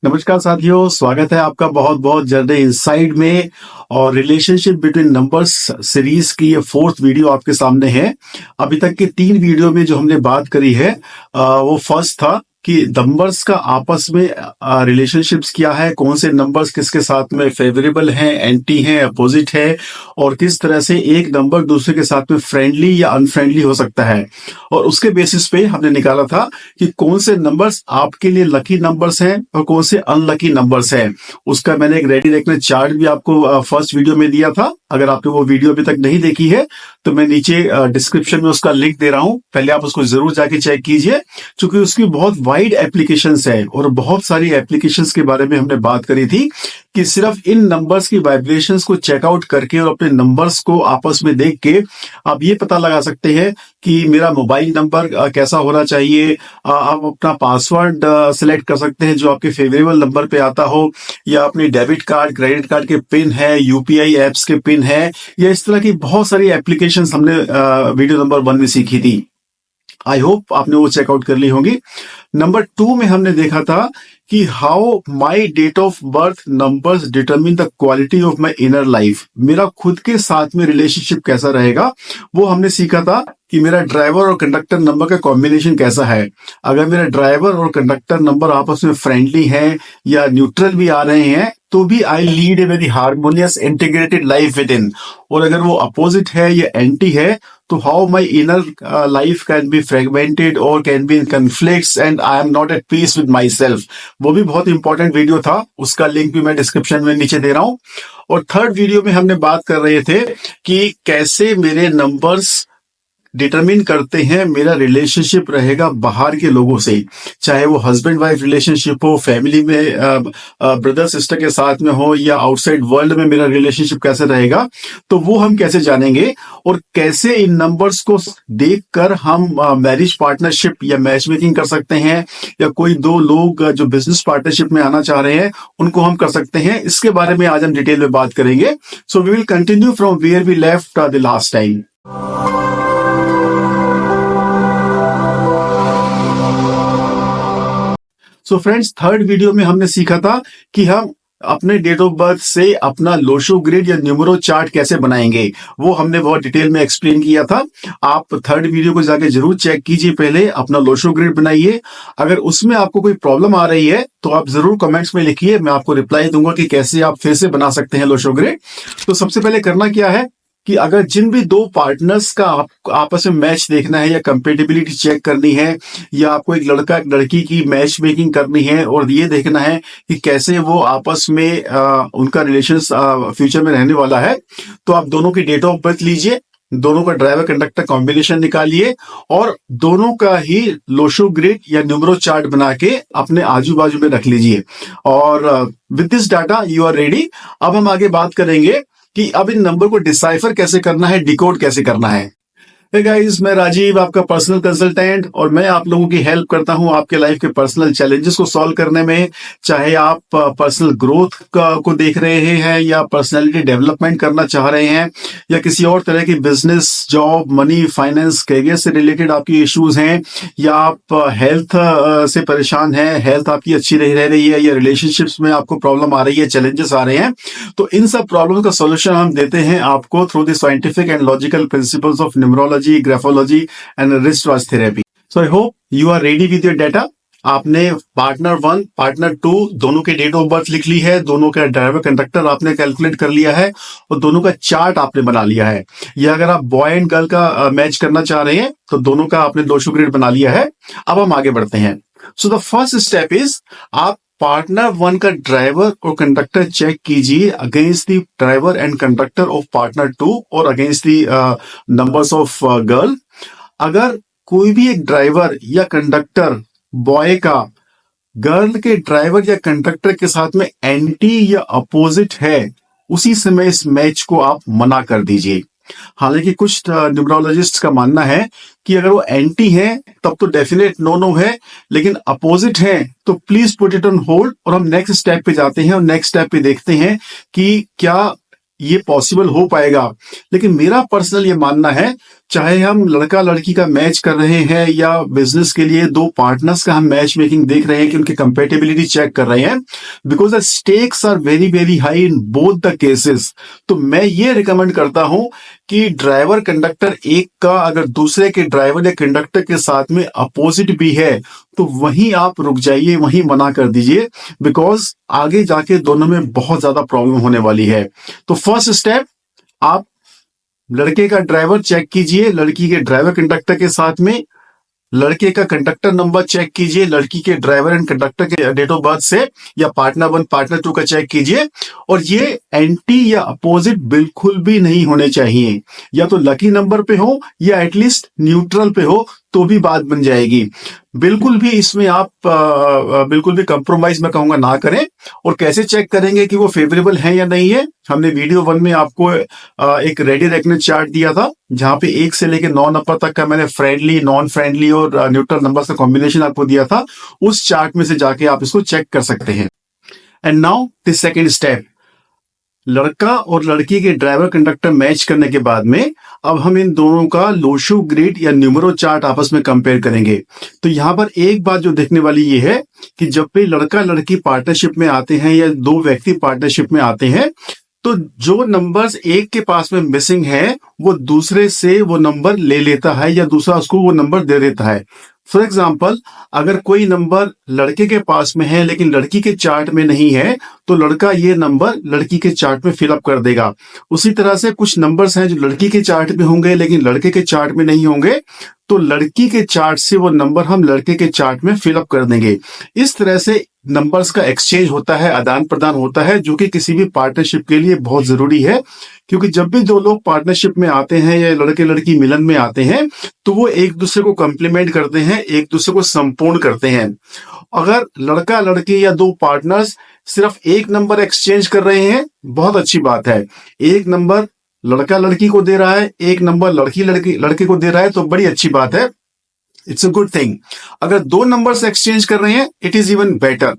नमस्कार साथियों, स्वागत है आपका बहुत बहुत जर्नी इनसाइड में। और रिलेशनशिप बिटवीन नंबर्स सीरीज की ये फोर्थ वीडियो आपके सामने है। अभी तक के 3 वीडियो में जो हमने बात करी है वो फर्स्ट था कि नंबर्स का आपस में रिलेशनशिप्स क्या है, कौन से नंबर्स किसके साथ में फेवरेबल हैं, एंटी हैं, अपोजिट है, और किस तरह से एक नंबर दूसरे के साथ में फ्रेंडली या अनफ्रेंडली हो सकता है। और उसके बेसिस पे हमने निकाला था कि कौन से नंबर्स आपके लिए लकी नंबर्स हैं और कौन से अनलकी नंबर्स हैं। उसका मैंने एक रेडी रेकनर चार्ट भी आपको फर्स्ट वीडियो में दिया था। अगर आपने वो वीडियो अभी तक नहीं देखी है तो मैं नीचे डिस्क्रिप्शन में उसका लिंक दे रहा हूं, पहले आप उसको जरूर जाके चेक कीजिए, क्योंकि उसकी बहुत वाइड एप्लीकेशंस है और बहुत सारी एप्लीकेशंस के बारे में हमने बात करी थी कि सिर्फ इन नंबर्स की वाइब्रेशंस को चेकआउट करके और अपने नंबर्स को आपस में देख के आप ये पता लगा सकते हैं कि मेरा मोबाइल नंबर कैसा होना चाहिए। आप अपना पासवर्ड सिलेक्ट कर सकते हैं जो आपके फेवरेबल नंबर पे आता हो, या अपनी डेबिट कार्ड क्रेडिट कार्ड के पिन है, यूपीआई एप्स के पिन है, या इस तरह की बहुत सारी एप्लीकेशंस हमने वीडियो नंबर 1 में सीखी थी। आई होप आपने वो चेकआउट कर ली होंगी। नंबर 2 में हमने देखा था कि how my date of birth numbers determine the quality of my inner life. मेरा खुद के साथ में रिलेशनशिप कैसा रहेगा वो हमने सीखा था कि मेरा ड्राइवर और कंडक्टर नंबर का कॉम्बिनेशन कैसा है। अगर मेरा ड्राइवर और कंडक्टर नंबर आपस में फ्रेंडली है या न्यूट्रल भी आ रहे हैं तो भी I lead a very harmonious integrated life within. और अगर वो अपोजिट है या एंटी है तो how my inner life can be fragmented और can be in conflicts and I am not at peace with my self. वो भी बहुत इंपॉर्टेंट वीडियो था, उसका लिंक भी मैं डिस्क्रिप्शन में नीचे दे रहा हूं। और थर्ड वीडियो में हमने बात कर रहे थे कि कैसे मेरे नंबर्स डिटरमिन करते हैं मेरा रिलेशनशिप रहेगा बाहर के लोगों से, चाहे वो हस्बैंड वाइफ रिलेशनशिप हो, फैमिली में ब्रदर सिस्टर के साथ में हो, या आउटसाइड वर्ल्ड में मेरा रिलेशनशिप कैसे रहेगा। तो वो हम कैसे जानेंगे और कैसे इन नंबर्स को देखकर हम मैरिज पार्टनरशिप या मैच मेकिंग कर सकते हैं, या कोई दो लोग जो बिजनेस पार्टनरशिप में आना चाह रहे हैं उनको हम कर सकते हैं। इसके बारे में आज हम डिटेल में बात करेंगे। So we will continue from where we left the last time. So friends, third video में हमने सीखा था कि हम अपने डेट ऑफ बर्थ से अपना लोशो ग्रिड या न्यूमरो चार्ट कैसे बनाएंगे। वो हमने बहुत डिटेल में एक्सप्लेन किया था। आप थर्ड वीडियो को जाके जरूर चेक कीजिए, पहले अपना लोशो ग्रिड बनाइए। अगर उसमें आपको कोई प्रॉब्लम आ रही है तो आप जरूर कमेंट्स में लिखिए, मैं आपको रिप्लाई दूंगा कि कैसे आप फिर से बना सकते हैं लोशो ग्रिड। तो सबसे पहले करना क्या है कि अगर जिन भी 2 पार्टनर्स का आपस में मैच देखना है या कंपेटिबिलिटी चेक करनी है, या आपको एक लड़का एक लड़की की मैच मेकिंग करनी है और ये देखना है कि कैसे वो आपस में उनका रिलेशन फ्यूचर में रहने वाला है, तो आप दोनों की डेट ऑफ बर्थ लीजिए, दोनों का ड्राइवर कंडक्टर कॉम्बिनेशन निकालिए और दोनों का ही लोशो ग्रिड या न्यूमरो चार्ट बना के अपने आजू बाजू में रख लीजिए। और with this data you are ready. अब हम आगे बात करेंगे कि अब इन नंबर को डिसाइफर कैसे करना है, डिकोड कैसे करना है। हे गाइस, मैं राजीव, आपका पर्सनल कंसल्टेंट, और मैं आप लोगों की हेल्प करता हूं आपके लाइफ के पर्सनल चैलेंजेस को सॉल्व करने में। चाहे आप पर्सनल ग्रोथ को देख रहे हैं, या पर्सनालिटी डेवलपमेंट करना चाह रहे हैं, या किसी और तरह की business, job, money, finance, career से रिलेटेड आपकी इश्यूज हैं, या आप हेल्थ से परेशान हैं, हेल्थ आपकी अच्छी नहीं रह रही है, या रिलेशनशिप्स में आपको प्रॉब्लम आ रही है, चैलेंजेस आ रहे हैं, तो इन सब प्रॉब्लम का सोल्यूशन हम देते हैं आपको through the scientific and logical principles of numerology, graphology and wristwatch therapy. So I hope you are ready with your data. आपने पार्टनर 1 पार्टनर 2 दोनों के डेट ऑफ बर्थ लिख ली है, दोनों का ड्राइवर कंडक्टर आपने कैलकुलेट कर लिया है, और दोनों का चार्ट आपने बना लिया है। या अगर आप बॉय एंड गर्ल का मैच करना चाह रहे हैं तो दोनों का आपने लोशो ग्रिड बना लिया है। अब हम आगे बढ़ते हैं। So the first step is, आप पार्टनर 1 का ड्राइवर और कंडक्टर चेक कीजिए against the driver and conductor of partner 2 और against the numbers of girl. अगर कोई भी एक ड्राइवर या कंडक्टर बॉय का गर्ल के ड्राइवर या कंडक्टर के साथ में एंटी या अपोजिट है, उसी समय इस मैच को आप मना कर दीजिए। हालांकि कुछ न्यूमरोलॉजिस्ट का मानना है कि अगर वो एंटी है तब तो डेफिनेट नो नो है, लेकिन अपोजिट है तो please put it on hold, और हम नेक्स्ट स्टेप पे जाते हैं और नेक्स्ट स्टेप पे देखते हैं कि क्या ये पॉसिबल हो पाएगा। लेकिन मेरा पर्सनल ये मानना है चाहे हम लड़का लड़की का मैच कर रहे हैं या बिजनेस के लिए दो पार्टनर्स का हम मैच मेकिंग देख रहे हैं कि उनकी कंपेटेबिलिटी चेक कर रहे हैं, because the stakes are very very high in both the cases. तो मैं ये रिकमेंड करता हूं कि ड्राइवर कंडक्टर एक का अगर दूसरे के ड्राइवर या कंडक्टर के साथ में अपोजिट भी है तो वहीं आप रुक जाइए, वहीं मना कर दीजिए, बिकॉज आगे जाके दोनों में बहुत ज्यादा प्रॉब्लम होने वाली है। तो फर्स्ट स्टेप, आप लड़के का ड्राइवर चेक कीजिए लड़की के ड्राइवर कंडक्टर के साथ में, लड़के का कंडक्टर नंबर चेक कीजिए लड़की के ड्राइवर एंड कंडक्टर के डेट ऑफ बर्थ से, या पार्टनर 1 पार्टनर 2 का चेक कीजिए। और ये एंटी या अपोजिट बिल्कुल भी नहीं होने चाहिए, या तो लकी नंबर पे हो या एटलीस्ट न्यूट्रल पे हो तो भी बात बन जाएगी। बिल्कुल भी इसमें आप बिल्कुल भी कंप्रोमाइज मैं कहूंगा ना करें। और कैसे चेक करेंगे कि वो फेवरेबल है या नहीं है, हमने वीडियो 1 में आपको एक रेडी रेकनेस चार्ट दिया था जहां पे 1 से लेकर 9 नंबर तक का मैंने फ्रेंडली, नॉन फ्रेंडली और न्यूट्रल नंबर का कॉम्बिनेशन आपको दिया था। उस चार्ट में से जाके आप इसको चेक कर सकते हैं। And now the second step, लड़का और लड़की के ड्राइवर कंडक्टर मैच करने के बाद में अब हम इन दोनों का लोशो ग्रिड या न्यूमरो चार्ट आपस में कंपेयर करेंगे। तो यहां पर एक बात जो देखने वाली ये है कि जब भी लड़का लड़की पार्टनरशिप में आते हैं या दो व्यक्ति पार्टनरशिप में आते हैं तो जो नंबर्स एक के पास में मिसिंग है वो दूसरे से वो नंबर ले लेता है या दूसरा उसको वो नंबर दे देता है। फॉर एग्जाम्पल, अगर कोई नंबर लड़के के पास में है लेकिन लड़की के चार्ट में नहीं है तो लड़का ये नंबर लड़की के चार्ट में फिलअप कर देगा। उसी तरह से कुछ नंबर्स हैं जो लड़की के चार्ट में होंगे लेकिन लड़के के चार्ट में नहीं होंगे, तो लड़की के चार्ट से वो नंबर हम लड़के के चार्ट में फिलअप कर देंगे। इस तरह से नंबर्स का एक्सचेंज होता है, आदान प्रदान होता है, जो कि किसी भी पार्टनरशिप के लिए बहुत जरूरी है। क्योंकि जब भी दो लोग पार्टनरशिप में आते हैं या लड़के लड़की मिलन में आते हैं तो वो एक दूसरे को कॉम्प्लीमेंट करते हैं, एक दूसरे को संपूर्ण करते हैं। अगर लड़का लड़की या दो पार्टनर्स सिर्फ एक नंबर एक्सचेंज कर रहे हैं, बहुत अच्छी बात है। एक नंबर लड़का लड़की को दे रहा है, एक नंबर लड़की लड़के को दे रहा है, तो बड़ी अच्छी बात है, इट्स अ गुड थिंग। अगर दो नंबर्स एक्सचेंज कर रहे हैं इट इज इवन बेटर।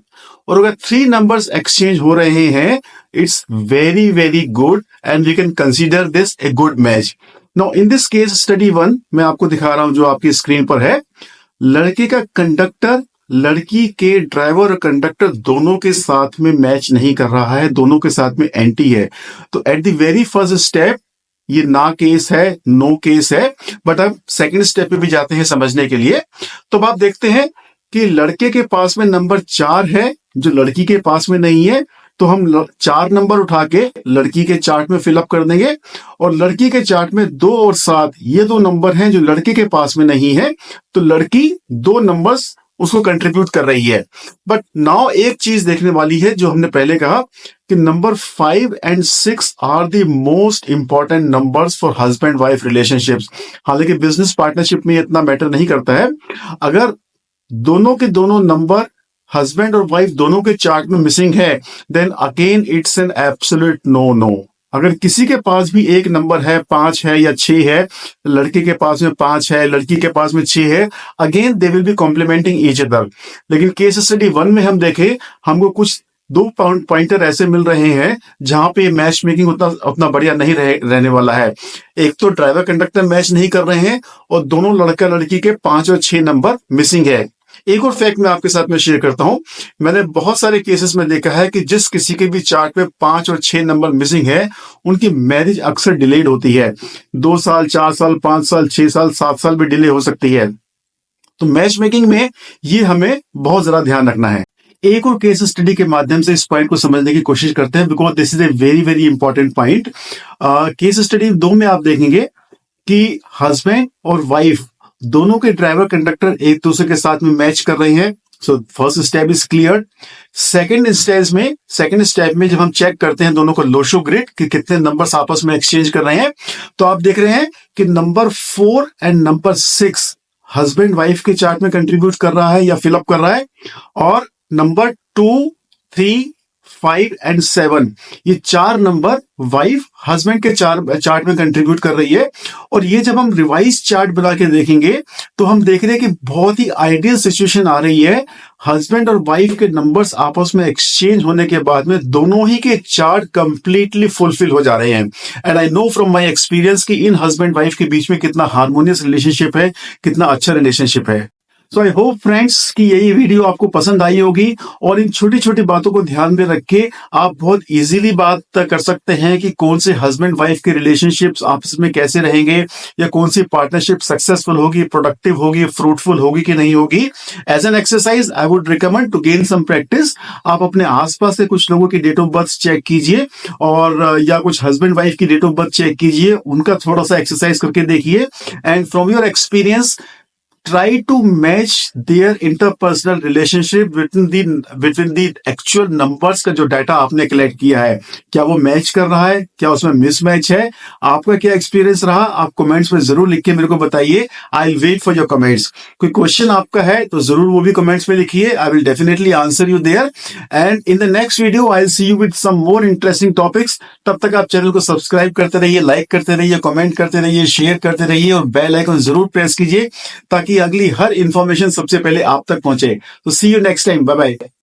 और अगर 3 नंबर्स एक्सचेंज हो रहे हैं it's very very good and we can consider this a good match. Now in this case study 1 मैं आपको दिखा रहा हूं जो आपकी स्क्रीन पर है। लड़के का कंडक्टर लड़की के ड्राइवर और कंडक्टर दोनों के साथ में मैच नहीं कर रहा है, दोनों के साथ में एंटी है। तो at the very first step ये ना केस है, नो केस है। बट अब सेकंड स्टेप पे भी जाते हैं समझने के लिए। तो अब आप देखते हैं कि लड़के के पास में नंबर 4 है जो लड़की के पास में नहीं है, तो हम 4 नंबर उठा के लड़की के चार्ट में फिलअप कर देंगे। और लड़की के चार्ट में 2 और 7 ये 2 नंबर हैं जो लड़के के पास में नहीं है, तो लड़की 2 नंबर्स उसको कंट्रीब्यूट कर रही है। बट नाउ एक चीज देखने वाली है जो हमने पहले कहा कि number 5 and 6 are the most important numbers for husband wife relationships. हालांकि बिजनेस पार्टनरशिप में इतना मैटर नहीं करता है। अगर दोनों के दोनों नंबर हस्बैंड और वाइफ दोनों के चार्ट में मिसिंग है then again it's an absolute no no. अगर किसी के पास भी एक नंबर है, 5 है या 6 है, लड़के के पास में 5 है, लड़की के पास में 6 है, again they will be complementing each other. लेकिन केस स्टडी 1 में हम देखें, हमको कुछ 2 पॉइंटर ऐसे मिल रहे हैं जहां पे मैच मेकिंग उतना बढ़िया नहीं रहने वाला है। एक तो ड्राइवर कंडक्टर मैच नहीं कर रहे हैं और दोनों लड़का लड़की के 5 और 6 नंबर मिसिंग है। एक और फैक्ट मैं आपके साथ में शेयर करता हूं। मैंने बहुत सारे केसेस में देखा है कि जिस किसी के भी चार्ट में 5 और 6 नंबर मिसिंग है उनकी मैरिज अक्सर डिलेड होती है। 2 साल, 4 साल, 5 साल, 6 साल, 7 साल भी डिले हो सकती है। तो मैच मेकिंग में ये हमें बहुत ज्यादा ध्यान रखना है। एक और केस स्टडी के माध्यम से इस पॉइंट को समझने की कोशिश करते हैं, because this is a very very important point. Case study 2 में आप देखेंगे कि हस्बैंड और वाइफ दोनों के ड्राइवर कंडक्टर एक दूसरे के साथ में मैच कर रहे हैं। So first step is clear. Second step में जब हम चेक करते हैं दोनों को लोशो ग्रिड कि कितने नंबर्स आपस में एक्सचेंज कर रहे हैं, तो आप देख रहे हैं कि number 4 and number 6 husband wife के चार्ट में कंट्रीब्यूट कर रहा है या फिलअप कर रहा है, और नंबर 2, 3, 5 एंड 7, ये 4 नंबर वाइफ हस्बैंड के चार्ट में कंट्रीब्यूट कर रही है। और ये जब हम रिवाइज चार्ट बना के देखेंगे तो हम देख रहे हैं कि बहुत ही आइडियल सिचुएशन आ रही है। हस्बैंड और वाइफ के नंबर्स आपस में एक्सचेंज होने के बाद में दोनों ही के चार्ट कंप्लीटली फुलफिल हो जा रहे हैं। And I know from my experience कि इन हस्बैंड वाइफ के बीच में कितना हार्मोनियस रिलेशनशिप है, कितना अच्छा रिलेशनशिप है। सो आई होप फ्रेंड्स कि यही वीडियो आपको पसंद आई होगी और इन छोटी छोटी बातों को ध्यान में रख के आप बहुत इजीली बात कर सकते हैं कि कौन से हस्बैंड वाइफ के रिलेशनशिप्स आपस में कैसे रहेंगे, या कौन सी पार्टनरशिप सक्सेसफुल होगी, प्रोडक्टिव होगी, फ्रूटफुल होगी कि नहीं होगी। As an exercise I would recommend to gain some practice. आप अपने आसपास से कुछ लोगों की डेट ऑफ बर्थ चेक कीजिए और या कुछ हस्बैंड वाइफ की डेट ऑफ बर्थ चेक कीजिए, उनका थोड़ा सा एक्सरसाइज करके देखिए। And from your experience try to match their interpersonal relationship between the actual numbers का जो डाटा आपने कलेक्ट किया है, क्या वो मैच कर रहा है, क्या उसमें मिसमैच है। आपका क्या एक्सपीरियंस रहा, आप कमेंट्स में जरूर लिख के मेरे को बताइए। I will wait for your comments. कोई क्वेश्चन आपका है तो जरूर वो भी कमेंट्स में लिखिए। I will definitely answer you there. And in the next video I will see you with some more interesting topics. तब तक आप चैनल को सब्सक्राइब करते रहिए, लाइक करते रहिए, कमेंट करते रहिए, शेयर करते रहिए और बेल आइकन जरूर प्रेस कीजिए ताकि अगली हर इंफॉर्मेशन सबसे पहले आप तक पहुंचे। तो see you next time, bye bye.